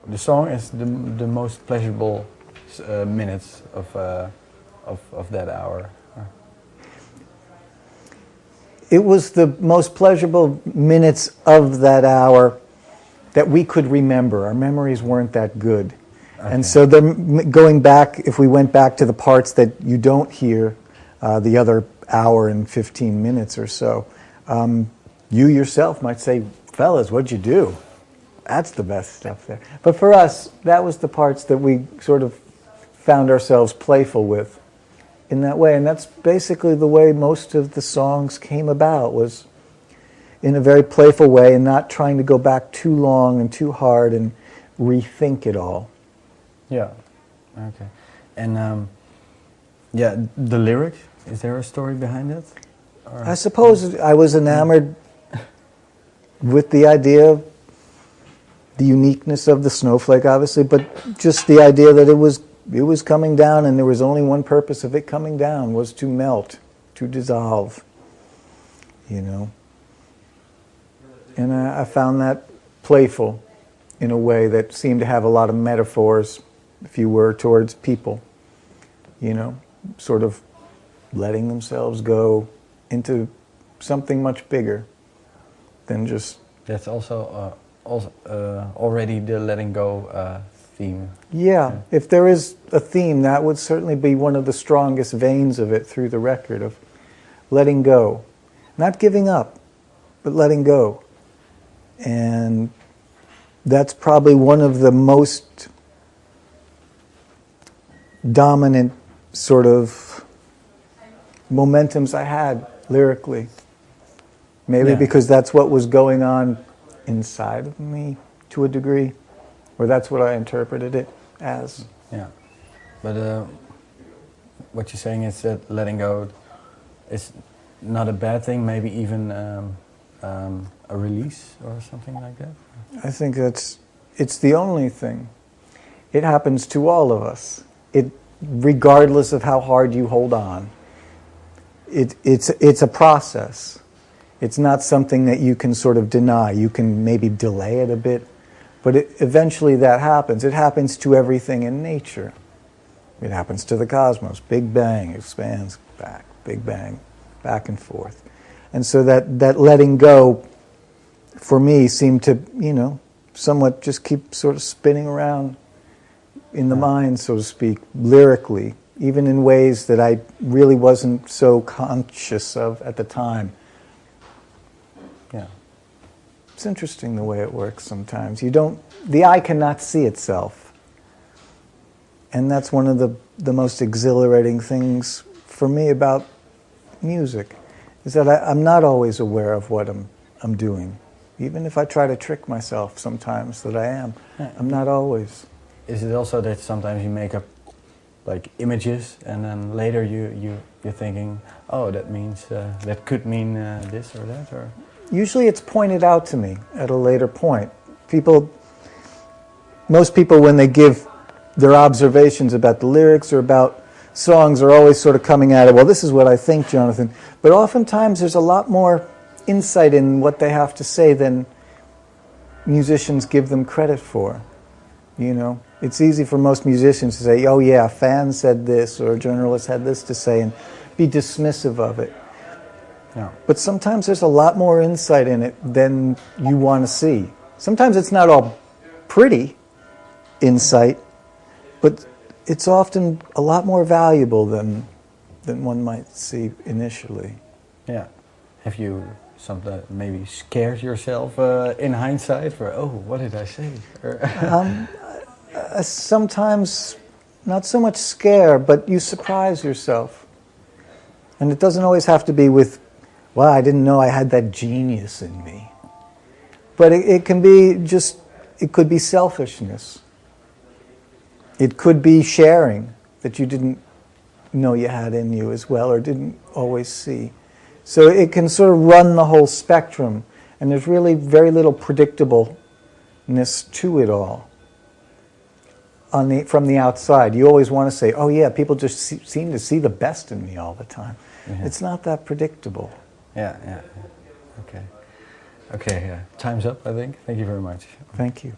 the song is the most pleasurable minutes of that hour. It was the most pleasurable minutes of that hour that we could remember. Our memories weren't that good. Okay. And so going back, if we went back to the parts that you don't hear, the other hour and 15 minutes or so, you yourself might say, fellas, what'd you do? That's the best stuff there. But for us, that was the parts that we sort of found ourselves playful with in that way. And that's basically the way most of the songs came about, was in a very playful way and not trying to go back too long and too hard and rethink it all. Yeah. Okay. And yeah, the lyrics, is there a story behind it? Or? I suppose I was enamored with the idea of the uniqueness of the snowflake, obviously, but just the idea that it was coming down, and there was only one purpose of it coming down, was to melt, to dissolve, you know. And I found that playful in a way that seemed to have a lot of metaphors, if you were, towards people, you know, sort of letting themselves go into something much bigger than just... That's also already the letting go theme. Yeah, if there is a theme, that would certainly be one of the strongest veins of it through the record, of letting go. Not giving up, but letting go. And that's probably one of the most dominant sort of momentums I had lyrically. Maybe because that's what was going on inside of me to a degree, or that's what I interpreted it as. Yeah, but what you're saying is that letting go is not a bad thing, maybe even a release or something like that? I think it's the only thing. It happens to all of us. Regardless of how hard you hold on. It's a process. It's not something that you can sort of deny. You can maybe delay it a bit, but eventually that happens. It happens to everything in nature. It happens to the cosmos. Big bang, expands back. Big bang, back and forth. And so that letting go, for me, seemed to, you know, somewhat just keep sort of spinning around in the mind, so to speak, lyrically, even in ways that I really wasn't so conscious of at the time. Yeah. It's interesting the way it works sometimes. The eye cannot see itself. And that's one of the most exhilarating things for me about music, is that I'm not always aware of what I'm doing. Even if I try to trick myself sometimes that I am, I'm not always. Is it also that sometimes you make up like images and then later you're thinking, oh, that means that could mean this or that? Or usually it's pointed out to me at a later point. Most people, when they give their observations about the lyrics or about songs, are always sort of coming at it, well, this is what I think, Jonathan. But oftentimes there's a lot more insight in what they have to say than musicians give them credit for. You know, it's easy for most musicians to say, oh yeah, a fan said this, or a journalist had this to say, and be dismissive of it. Yeah. But sometimes there's a lot more insight in it than you want to see. Sometimes it's not all pretty insight, but it's often a lot more valuable than one might see initially. Yeah. Have you sometimes maybe scared yourself in hindsight for, oh, what did I say? Sometimes not so much scare, but you surprise yourself. And it doesn't always have to be with, well, I didn't know I had that genius in me. But it can be just, it could be selfishness. It could be sharing that you didn't know you had in you as well, or didn't always see. So it can sort of run the whole spectrum, and there's really very little predictableness to it all. From the outside, you always want to say, oh yeah, people just seem to see the best in me all the time. Mm-hmm. It's not that predictable. Yeah. Okay. Okay, time's up, I think. Thank you very much. Thank you.